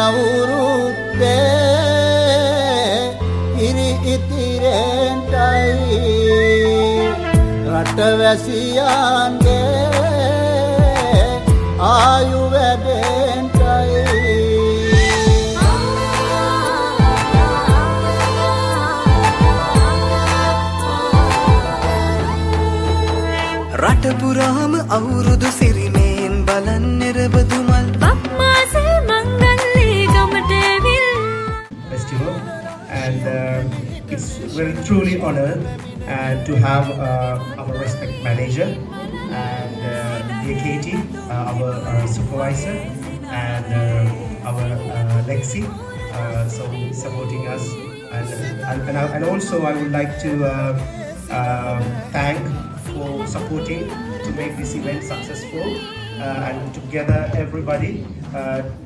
අවුරුද්දේ ඉරි ඉතිරෙන්ටයි රටවැසියන්ගේ ආයු වැඩෙන්ටයි රට පුරාම අවුරුදු සිරිමේන් බලන් නිරබදු මල් බක්මාසේ මංගල්ලේ ගමට ඇවිල් festival and it's very truly honored to have our respect manager and dear Katie, our supervisor and our Lexi so supporting us and also I would like to thank for supporting to make this event successful and together everybody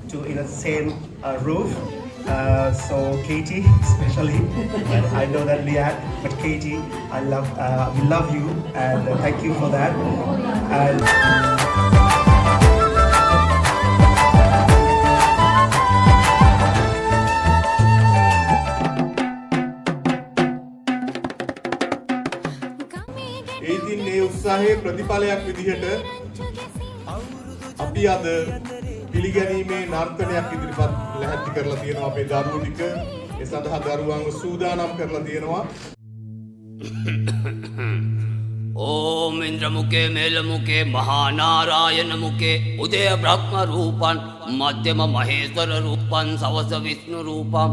to in the same roof. So Katie especially, and I know that Liat, but Katie, we love you and thank you for that. And ඉතින් මේ උත්සාහයේ ප්‍රතිඵලයක් විදිහට අපි අද පිළිගැනීමේ නර්තනයක් ඉදිරිපත් ලැහැත්ති කරලා තියෙනවා අපේ දරුවෝ ටික ඒ සඳහා දරුවන්ව සූදානම් කරලා තියෙනවා ओम इंद्र मुखे मेल मुखे महानारायण मुखे उदय ब्रह्म रूपं मध्यम महेश्वर रूपं सवस विष्णु रूपं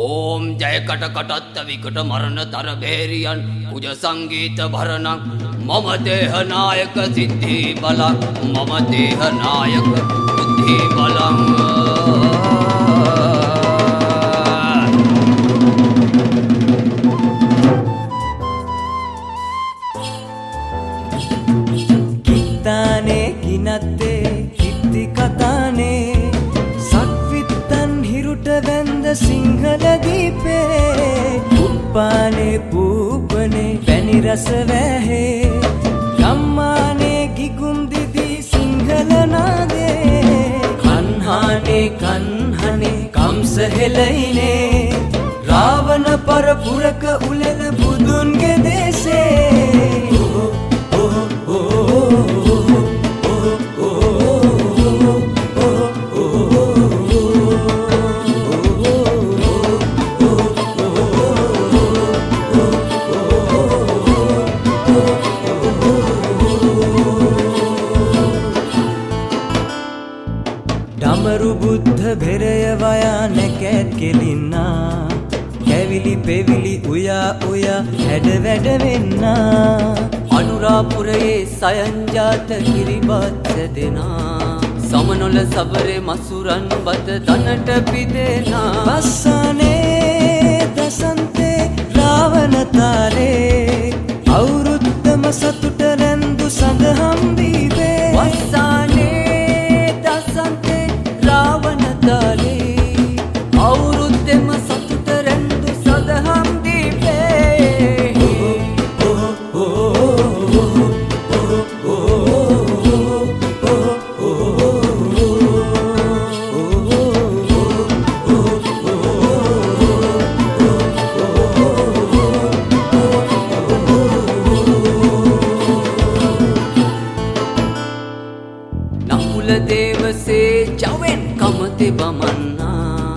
ओम जय कट कटत्त विकट मरण तर भेरियन कुज संगीत भरण मम देह नायक सिद्धि बल मम देह नायक बुद्धि बलम् කිත්තානේ කිනත්තේ කිත්ති කතානේ සක්විත්තන් හිරුට වැන්ද සිංහල දීපේ උප්පානේ පූපනේ පැණි රස වැහේ ගම්මානේ ගිගුම් දිදී සිංහල නාදේ කන්හානේ කන්හනේ කම්ස හෙලයිනේ රාවණ පරපුරක උලෙල බුදුන්ගේ දේශේ බුද්ධ භෙරය වයා නැකැත් කෙලින්නා කැවිලි පෙවිලි උයා උයා හැඩ වැඩ වෙන්නා අනුරාපුරයේ සයන්ජාත කිරිබත් දෙනා සමනොල සබරේ මසුරන් බත දනට පිදෙනා වස්සනේ දසන්තේ රාවණ තාරේ අවුරුද්දම සතුට රැඳු සඳහම් දීපේ වස්සනේ දසන්තේ රාවණ තාරේ අවුරුද්දම සතුට රැඳු සඳහම් දීපේ බමන්නා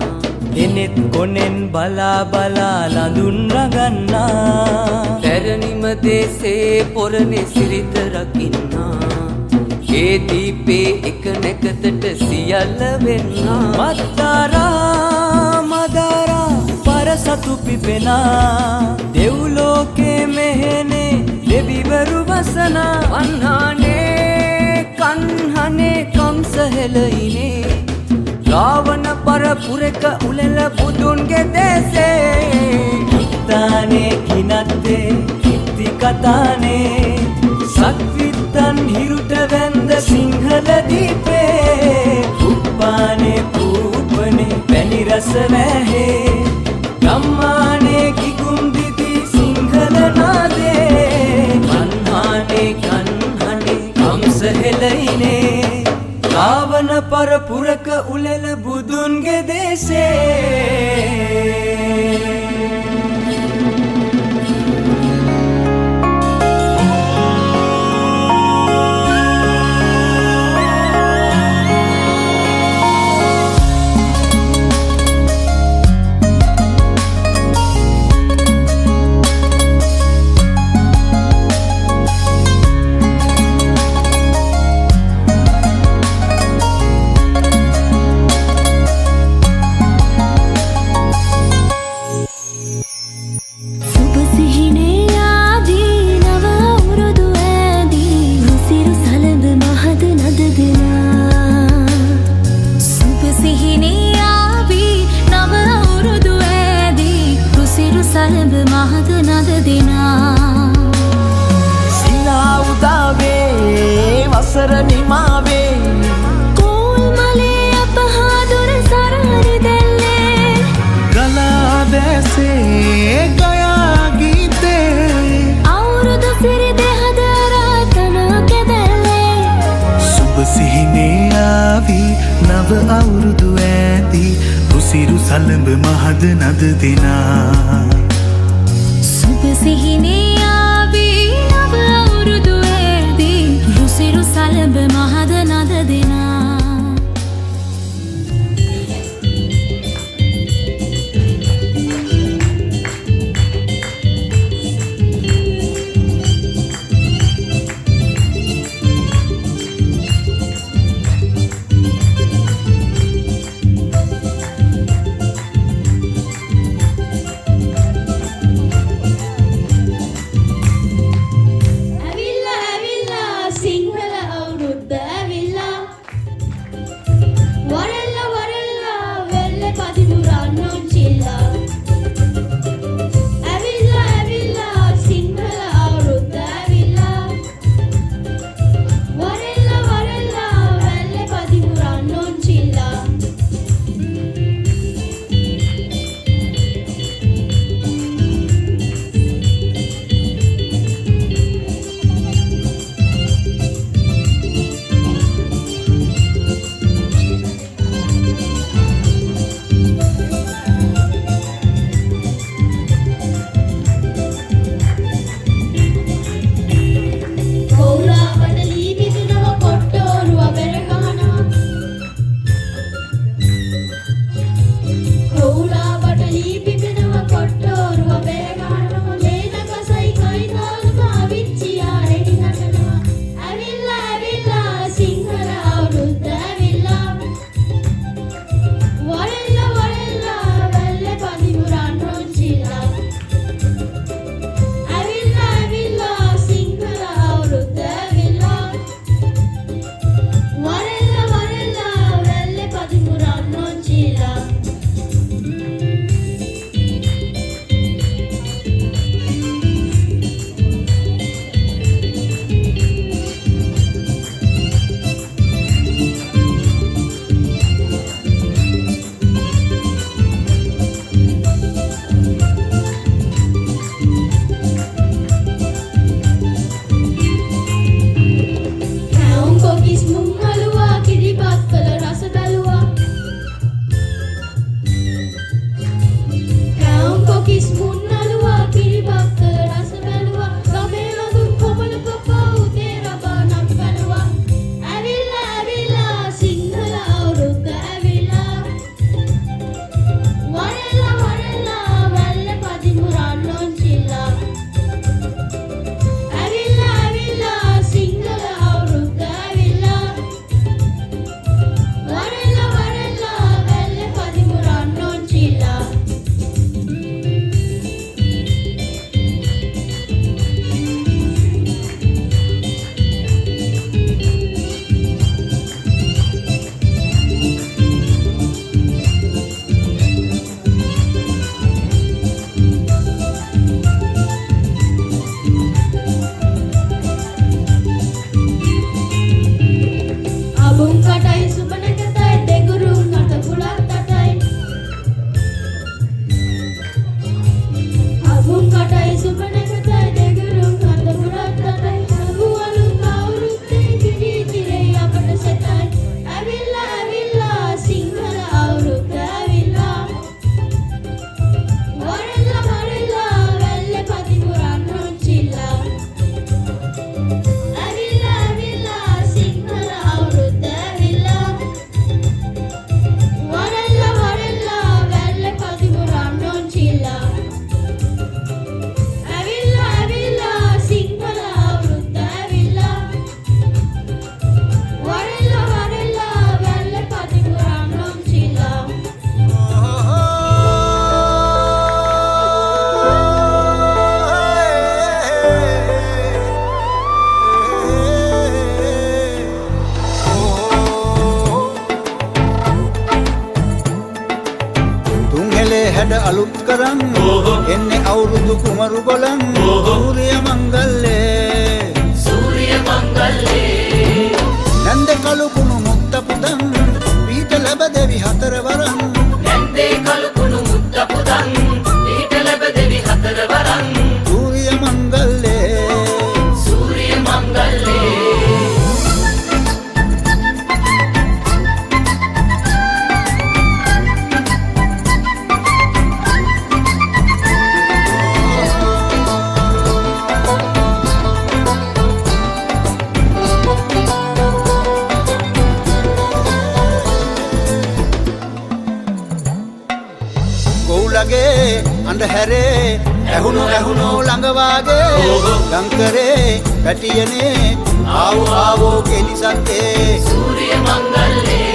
දෙනෙත් කොනෙන් බලා බලා ලඳුන් රගන්නා පැරණිම දේශේ පොරනේ සිරිත රකින්නා ඒ දීපේ එක නැකතට සියල්ල වෙන්නා මත්තාරා මදාරා පරසතු පිපෙනා දෙව්ලෝකේ මෙහෙනේ දෙවිවරු වසනා වන්හානේ කන්හනේ කම්ස හෙලයිනේ රාවණ පරපුරක උලෙල බුදුන්ගේ දේශේ තානේ කිනත්තේ කිත්ති කතානේ සක්විත්තන් හිරුට වැන්ද සිංහල දීපේ උප්පානේ පූපනේ පැණි රස වැහේ ගම්මානේ කිගුම් දිදී සිංහල නාදේ කන්හානේ කන්හනේ කම්ස හෙලයිනේ ශ්‍රාවණ පරපුරක උලෙල බුදුන්ගේ දේශේ අවුරුදු ඇදී රුසිරු සලඹ මහද නද දෙනා සුබ සිහිනේ ආවේ නව අවුරුදු ඇදී රුසිරු සලඹ මහද නද දෙනා ඇවිල්ලා සිංහල අවුරුද්ද ඇවිල්ලා හැඩ අලුත් කරන් එන්නේ අවුරුදු කුමරු ගොලන් සූර්ය මංගල්ලේ නැන්ද කළු කුණු මුක්ත පුදන් පීඨ ලැබ දෙවි හතර වරන් සූර්ය මංගල්ලේ අඳුරේ ඇහුණු ළඟ වාගේ ලංකරේ පැටියනේ ආවෝ කෙලිසත්තේ සූර්ය මංගල්ලේ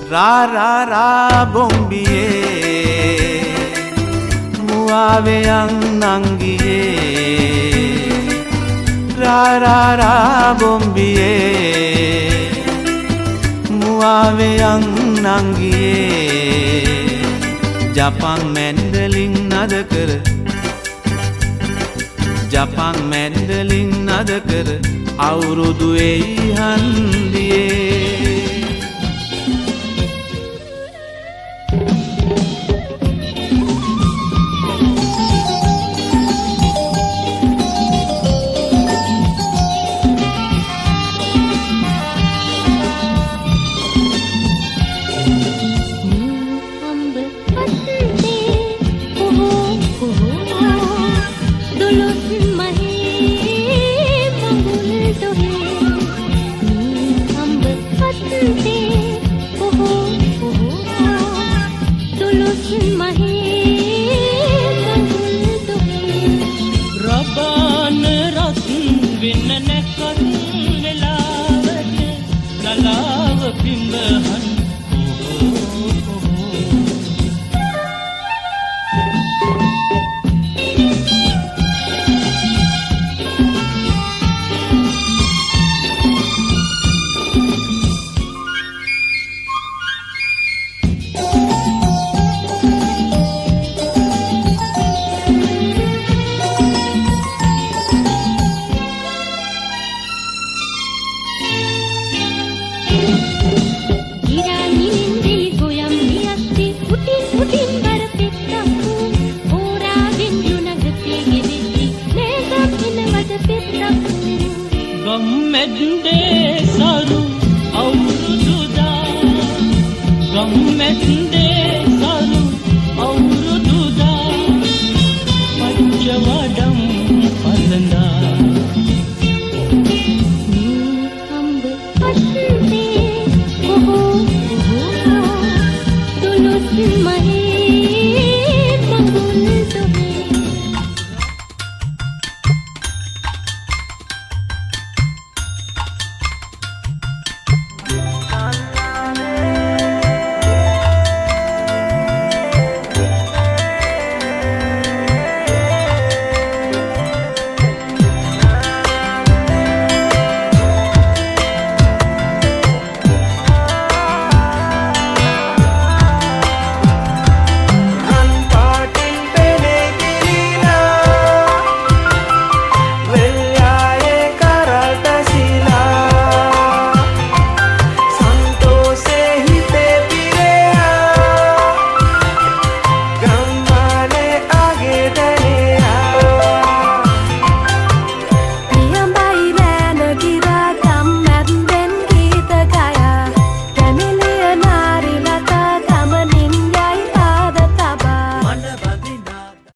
Ra bombiye muave yang nangiye ra bombiye muave yang nangiye Japan mandolin nadakar Japan mandolin nadakar aurudu ei handiye Gam medde